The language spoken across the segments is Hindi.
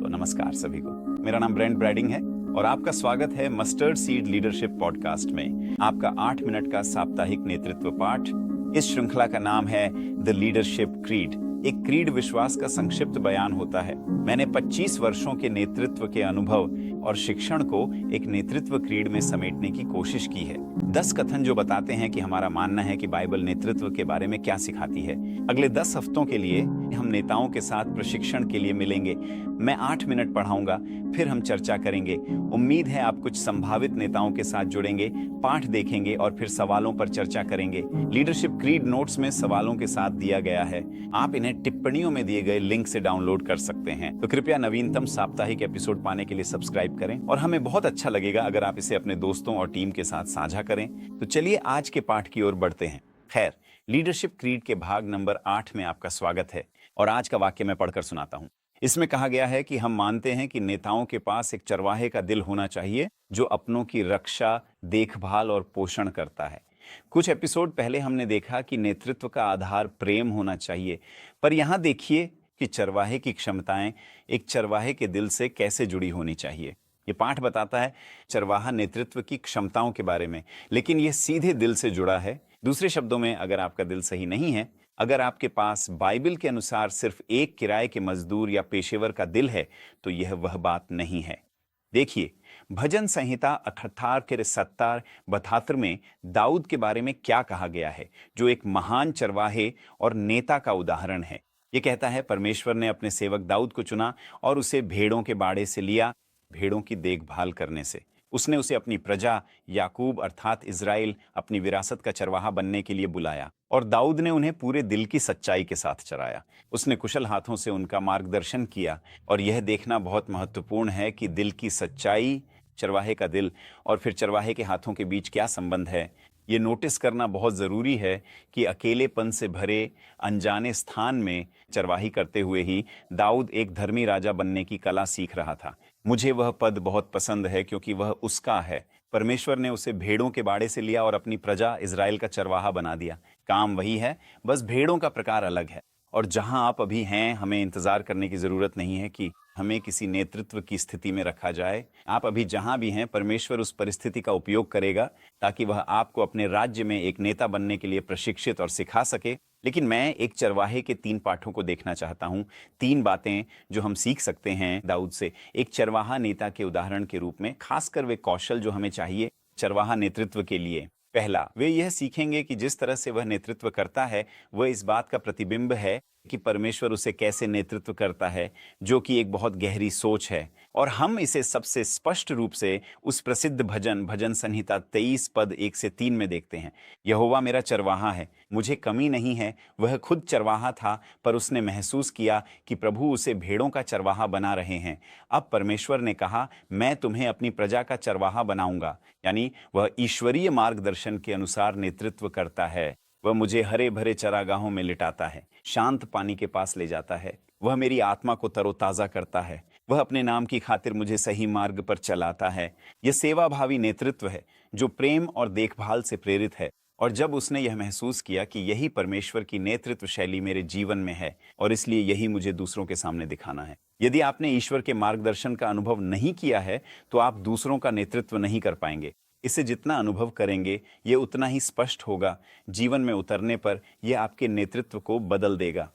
तो नमस्कार सभी को। मेरा नाम ब्रेंट ब्रैडिंग है और आपका स्वागत है मस्टर्ड सीड लीडरशिप पॉडकास्ट में। आपका 8 मिनट का साप्ताहिक नेतृत्व पाठ। इस श्रृंखला का नाम है द लीडरशिप क्रीड। एक क्रीड विश्वास का संक्षिप्त बयान होता है। मैंने 25 वर्षों के नेतृत्व के अनुभव और शिक्षण को एक नेतृत्व क्रीड में समेटने की कोशिश की है। 10 कथन जो बताते हैं कि हमारा मानना है कि बाइबल नेतृत्व के बारे में क्या सिखाती है। अगले 10 हफ्तों के लिए हम नेताओं के साथ प्रशिक्षण के लिए मिलेंगे। मैं 8 मिनट पढ़ाऊंगा, फिर हम चर्चा करेंगे। उम्मीद है आप कुछ संभावित नेताओं के साथ जुड़ेंगे, पाठ देखेंगे और फिर सवालों पर चर्चा करेंगे। लीडरशिप क्रीड नोट्स में सवालों के साथ दिया गया है। आप इन्हें टिप्पणियों में दिए गए लिंक से डाउनलोड कर सकते हैं। तो कृपया नवीनतम साप्ताहिक एपिसोड पाने के लिए सब्सक्राइब करें और हमें बहुत अच्छा लगेगा अगर आप इसे अपने दोस्तों और टीम के साथ साझा करें। तो चलिए आज के पाठ की ओर बढ़ते हैं। खैर, लीडरशिप क्रीड के भाग नंबर 8 में आपका स्वागत है और आज का वाक्य मैं पढ़कर सुनाता हूं। इसमें कहा गया है कि हम मानते हैं कि नेताओं के पास एक चरवाहे का दिल होना चाहिए जो अपनों की रक्षा, देखभाल और पोषण करता है। कुछ एपिसोड पहले हमने देखा कि नेतृत्व का आधार प्रेम होना चाहिए, पर यहां देखिए कि चरवाहे की क्षमताएं एक चरवाहे के दिल से कैसे जुड़ी होनी चाहिए। ये पाठ बताता है चरवाहा नेतृत्व की क्षमताओं के बारे में, लेकिन यह सीधे दिल से जुड़ा है। दूसरे शब्दों में, अगर आपका दिल सही नहीं है, अगर आपके पास बाइबल के अनुसार सिर्फ एक किराए के मजदूर या पेशेवर का दिल है, तो यह वह बात नहीं है। देखिए, भजन संहिता 78 के 70-72 में दाऊद के बारे में क्या कहा गया है, जो एक महान चरवाहे और नेता का उदाहरण है। ये कहता है, परमेश्वर ने अपने सेवक दाऊद को चुना और उसे भेड़ों के बाड़े से लिया, भेड़ों की देखभाल करने से। उसने उसे अपनी प्रजा याकूब अर्थात इज़राइल, अपनी विरासत का चरवाहा बनने के लिए बुलाया और दाऊद ने उन्हें पूरे दिल की सच्चाई के साथ चराया। उसने कुशल हाथों से उनका मार्गदर्शन किया और यह देखना बहुत महत्वपूर्ण है कि दिल की सच्चाई, चरवाहे का दिल और फिर चरवाहे के हाथों के बीच क्या संबंध है। ये नोटिस करना बहुत ज़रूरी है कि अकेलेपन से भरे अनजाने स्थान में चरवाही करते हुए ही दाऊद एक धर्मी राजा बनने की कला सीख रहा था। मुझे वह पद बहुत पसंद है क्योंकि वह उसका है। परमेश्वर ने उसे भेड़ों के बाड़े से लिया और अपनी प्रजा इज़राइल का चरवाहा बना दिया। काम वही है, बस भेड़ों का प्रकार अलग है। और जहां आप अभी हैं, हमें इंतजार करने की ज़रूरत नहीं है कि हमें किसी नेतृत्व की स्थिति में रखा जाए। आप अभी जहां भी हैं, परमेश्वर उस परिस्थिति का उपयोग करेगा ताकि वह आपको अपने राज्य में एक नेता बनने के लिए प्रशिक्षित और सिखा सके। लेकिन मैं एक चरवाहे के 3 पाठों को देखना चाहता हूं। 3 बातें जो हम सीख सकते हैं दाऊद से एक चरवाहा नेता के उदाहरण के रूप में, खासकर वे कौशल जो हमें चाहिए चरवाहा नेतृत्व के लिए। पहला, वे यह सीखेंगे कि जिस तरह से वह नेतृत्व करता है वह इस बात का प्रतिबिंब है कि परमेश्वर उसे कैसे नेतृत्व करता है, जो कि एक बहुत गहरी सोच है। और हम इसे सबसे स्पष्ट रूप से उस प्रसिद्ध भजन संहिता 23 पद 1 से 3 में देखते हैं। यहोवा मेरा चरवाहा है, मुझे कमी नहीं है। वह खुद चरवाहा था, पर उसने महसूस किया कि प्रभु उसे भेड़ों का चरवाहा बना रहे हैं। अब परमेश्वर ने कहा, मैं तुम्हें अपनी प्रजा का चरवाहा बनाऊंगा। यानी वह ईश्वरीय मार्गदर्शन के अनुसार नेतृत्व करता है। वह मुझे हरे भरे चरागाहों में लिटाता है, शांत पानी के पास ले जाता है। वह मेरी आत्मा को तरोताजा करता है। वह अपने नाम की खातिर मुझे सही मार्ग पर चलाता है। यह सेवाभावी नेतृत्व है जो प्रेम और देखभाल से प्रेरित है। और जब उसने यह महसूस किया कि यही परमेश्वर की नेतृत्व शैली मेरे जीवन में है और इसलिए यही मुझे दूसरों के सामने दिखाना है। यदि आपने ईश्वर के मार्गदर्शन का अनुभव नहीं किया है, तो आप दूसरों का नेतृत्व नहीं कर पाएंगे। इसे जितना अनुभव करेंगे, ये उतना ही स्पष्ट होगा। जीवन में उतरने पर यह आपके नेतृत्व को बदल देगा।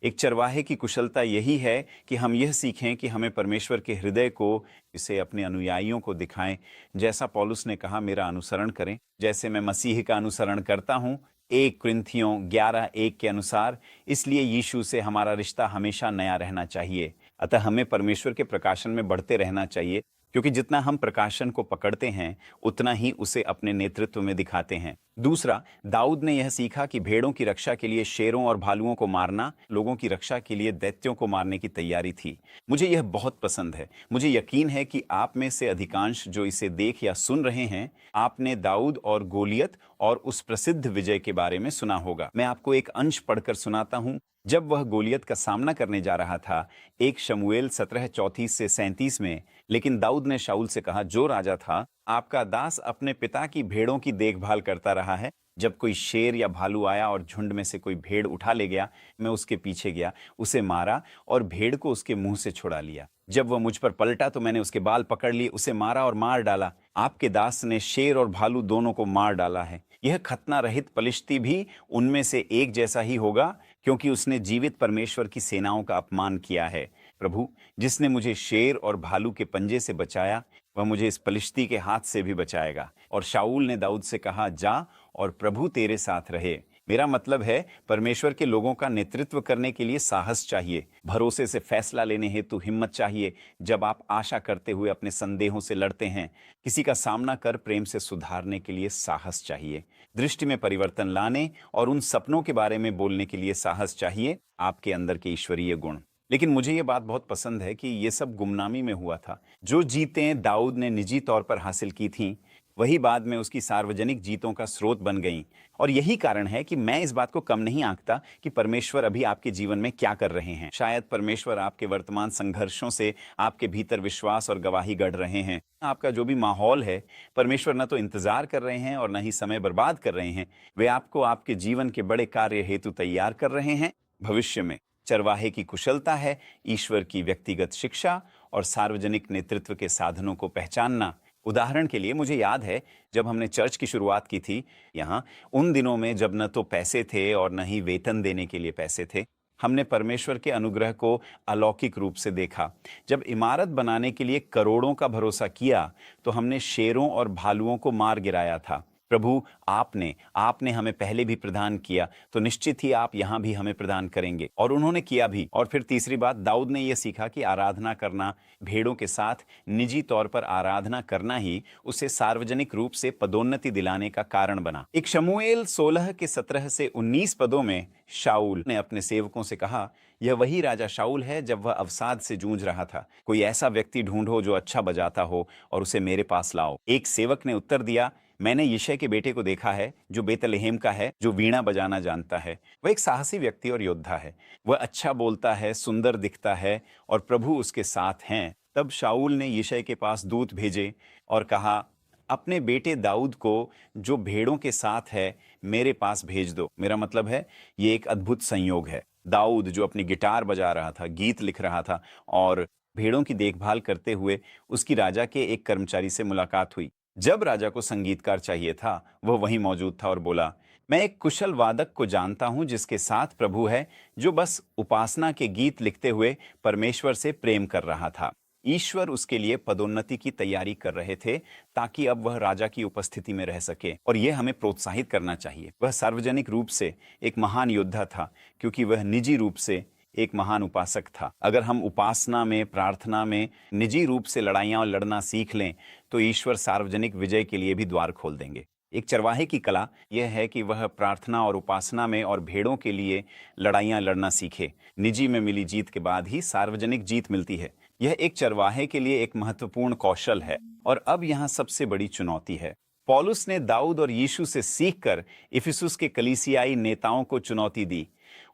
एक चरवाहे की कुशलता यही है कि हम यह सीखें कि हमें परमेश्वर के हृदय को, इसे अपने अनुयायियों को दिखाएं। जैसा पौलुस ने कहा, मेरा अनुसरण करें जैसे मैं मसीह का अनुसरण करता हूं। 1 कुरिन्थियों 11:1 के अनुसार, इसलिए यीशु से हमारा रिश्ता हमेशा नया रहना चाहिए। अतः हमें परमेश्वर के प्रकाशन में बढ़ते रहना चाहिए, क्योंकि जितना हम प्रकाशन को पकड़ते हैं उतना ही उसे अपने नेतृत्व में दिखाते हैं। दूसरा, दाऊद ने यह सीखा कि भेड़ों की रक्षा के लिए शेरों और भालुओं को मारना लोगों की रक्षा के लिए दैत्यों को मारने की तैयारी थी। मुझे यह बहुत पसंद है। मुझे यकीन है कि आप में से अधिकांश जो इसे देख या सुन रहे हैं, आपने दाऊद और गोलियत और उस प्रसिद्ध विजय के बारे में सुना होगा। मैं आपको एक अंश पढ़कर सुनाता हूँ। जब वह गोलियत का सामना करने जा रहा था, 1 शमूएल 17:34 से 37 में, लेकिन दाऊद ने शाऊल से कहा, जो राजा था, आपका दास अपने पिता की भेड़ों की देखभाल करता रहा है। जब कोई शेर या भालू आया और झुंड में से कोई भेड़ उठा ले गया, मैं उसके पीछे गया, उसे मारा और भेड़ को उसके मुंह से छुड़ा लिया। जब वह मुझ पर पलटा तो मैंने उसके बाल पकड़ लिए, उसे मारा और मार डाला। आपके दास ने शेर और भालू दोनों को मार डाला है। यह खतना रहित पलिश्ती भी उनमें से एक जैसा ही होगा, क्योंकि उसने जीवित परमेश्वर की सेनाओं का अपमान किया है। प्रभु, जिसने मुझे शेर और भालू के पंजे से बचाया, वह मुझे इस पलिश्ती के हाथ से भी बचाएगा। और शाऊल ने दाऊद से कहा, जा और प्रभु तेरे साथ रहे। मेरा मतलब है, परमेश्वर के लोगों का नेतृत्व करने के लिए साहस चाहिए, भरोसे से फैसला लेने हेतु हिम्मत चाहिए। जब आप आशा करते हुए अपने संदेहों से लड़ते हैं, किसी का सामना कर प्रेम से सुधारने के लिए साहस चाहिए, दृष्टि में परिवर्तन लाने और उन सपनों के बारे में बोलने के लिए साहस चाहिए, आपके अंदर के ईश्वरीय गुण। लेकिन मुझे ये बात बहुत पसंद है कि ये सब गुमनामी में हुआ था। जो जीतें दाऊद ने निजी तौर पर हासिल की थीं, वही बाद में उसकी सार्वजनिक जीतों का स्रोत बन गईं। और यही कारण है कि मैं इस बात को कम नहीं आंकता कि परमेश्वर अभी आपके जीवन में क्या कर रहे हैं। शायद परमेश्वर आपके वर्तमान संघर्षों से आपके भीतर विश्वास और गवाही गढ़ रहे हैं। आपका जो भी माहौल है, परमेश्वर न तो इंतजार कर रहे हैं और न ही समय बर्बाद कर रहे हैं। वे आपको आपके जीवन के बड़े कार्य हेतु तैयार कर रहे हैं। भविष्य में चरवाहे की कुशलता है, ईश्वर की व्यक्तिगत शिक्षा और सार्वजनिक नेतृत्व के साधनों को पहचानना। उदाहरण के लिए मुझे याद है, जब हमने चर्च की शुरुआत की थी यहाँ, उन दिनों में जब न तो पैसे थे और न ही वेतन देने के लिए पैसे थे, हमने परमेश्वर के अनुग्रह को अलौकिक रूप से देखा। जब इमारत बनाने के लिए करोड़ों का भरोसा किया, तो हमने शेरों और भालुओं को मार गिराया था। प्रभु, आपने हमें पहले भी प्रदान किया, तो निश्चित ही आप यहाँ भी हमें प्रदान करेंगे। और उन्होंने किया भी। और फिर तीसरी बात, दाऊद ने यह सीखा कि आराधना करना, भेड़ों के साथ निजी तौर पर आराधना करना ही उसे सार्वजनिक रूप से पदोन्नति दिलाने का कारण बना। एक शमूएल 16 के 17 से 19 पदों में शाऊल ने अपने सेवकों से कहा, यह वही राजा शाऊल है जब वह अवसाद से जूझ रहा था। कोई ऐसा व्यक्ति ढूंढो जो अच्छा बजाता हो और उसे मेरे पास लाओ। एक सेवक ने उत्तर दिया, मैंने यिशै के बेटे को देखा है, जो बेतलहेम का है, जो वीणा बजाना जानता है। वह एक साहसी व्यक्ति और योद्धा है। वह अच्छा बोलता है, सुंदर दिखता है और प्रभु उसके साथ हैं। तब शाऊल ने यिशै के पास दूत भेजे और कहा, अपने बेटे दाऊद को, जो भेड़ों के साथ है, मेरे पास भेज दो। मेरा मतलब है, ये एक अद्भुत संयोग है। दाऊद जो अपनी गिटार बजा रहा था, गीत लिख रहा था और भेड़ों की देखभाल करते हुए उसकी राजा के एक कर्मचारी से मुलाकात हुई। जब राजा को संगीतकार चाहिए था, वह वहीं मौजूद था और बोला, मैं एक कुशल वादक को जानता हूं जिसके साथ प्रभु है, जो बस उपासना के गीत लिखते हुए परमेश्वर से प्रेम कर रहा था। ईश्वर उसके लिए पदोन्नति की तैयारी कर रहे थे, ताकि अब वह राजा की उपस्थिति में रह सके। और यह हमें प्रोत्साहित करना चाहिए। वह सार्वजनिक रूप से एक महान योद्धा था, क्योंकि वह निजी रूप से एक महान उपासक था। अगर हम उपासना में, प्रार्थना में निजी रूप से लड़ाइयां लड़ना सीख लें, तो ईश्वर सार्वजनिक विजय के लिए भी द्वार खोल देंगे। एक चरवाहे की कला यह है कि वह प्रार्थना और उपासना में और भेड़ों के लिए लड़ाइयां लड़ना सीखे। निजी में मिली जीत के बाद ही सार्वजनिक जीत मिलती है। यह एक चरवाहे के लिए एक महत्वपूर्ण कौशल है। और अब यहाँ सबसे बड़ी चुनौती है। पौलुस ने दाऊद और यीशु से सीखकर इफिसुस के कलीसियाई नेताओं को चुनौती दी।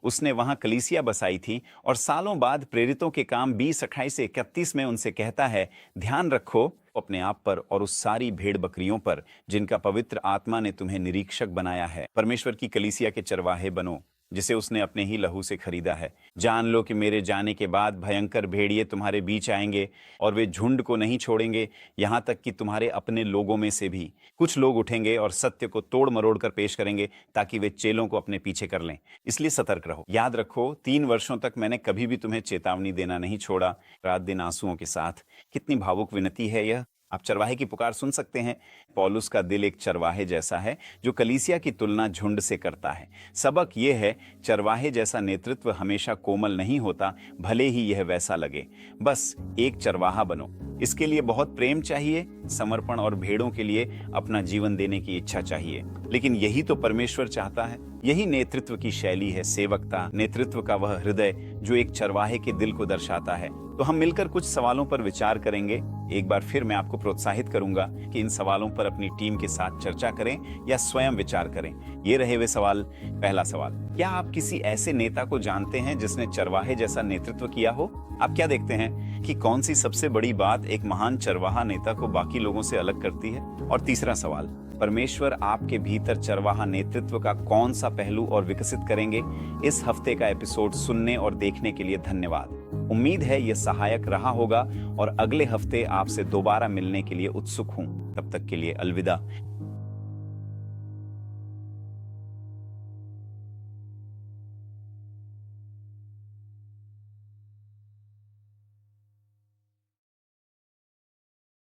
उसने वहां कलीसिया बसाई थी और सालों बाद प्रेरितों के काम 20:28 से 31 में उनसे कहता है, ध्यान रखो अपने आप पर और उस सारी भेड़ बकरियों पर जिनका पवित्र आत्मा ने तुम्हें निरीक्षक बनाया है। परमेश्वर की कलीसिया के चरवाहे बनो, जिसे उसने अपने ही लहू से खरीदा है। जान लो कि मेरे जाने के बाद भयंकर भेड़िए तुम्हारे बीच आएंगे और वे झुंड को नहीं छोड़ेंगे, यहाँ तक कि तुम्हारे अपने लोगों में से भी कुछ लोग उठेंगे और सत्य को तोड़ मरोड़ कर पेश करेंगे, ताकि वे चेलों को अपने पीछे कर लें। इसलिए सतर्क रहो। याद रखो, 3 वर्षों तक मैंने कभी भी तुम्हें चेतावनी देना नहीं छोड़ा, रात दिन आंसुओं के साथ। कितनी भावुक विनती है यह। आप चरवाहे की पुकार सुन सकते हैं। पौलुस का दिल एक चरवाहे जैसा है, जो कलीसिया की तुलना झुंड से करता है। सबक यह है, चरवाहे जैसा नेतृत्व हमेशा कोमल नहीं होता, भले ही यह वैसा लगे। बस एक चरवाहा बनो। इसके लिए बहुत प्रेम चाहिए, समर्पण और भेड़ों के लिए अपना जीवन देने की इच्छा चाहिए। लेकिन यही तो परमेश्वर चाहता है। यही नेतृत्व की शैली है, सेवकता, नेतृत्व का वह हृदय जो एक चरवाहे के दिल को दर्शाता है। तो हम मिलकर कुछ सवालों पर विचार करेंगे। एक बार फिर मैं आपको प्रोत्साहित करूंगा कि इन सवालों पर अपनी टीम के साथ चर्चा करें या स्वयं विचार करें। ये रहे वे सवाल। पहला सवाल, क्या आप किसी ऐसे नेता को जानते हैं जिसने चरवाहे जैसा नेतृत्व किया हो? आप क्या देखते हैं? कि कौन सी सबसे बड़ी बात एक महान चरवाहा नेता को बाकी लोगों से अलग करती है। और तीसरा सवाल, परमेश्वर आपके भीतर चरवाहा नेतृत्व का कौन सा पहलू और विकसित करेंगे। इस हफ्ते का एपिसोड सुनने और देखने के लिए धन्यवाद। उम्मीद है यह सहायक रहा होगा और अगले हफ्ते आपसे दोबारा मिलने के लिए उत्सुक हूं। तब तक के लिए अलविदा।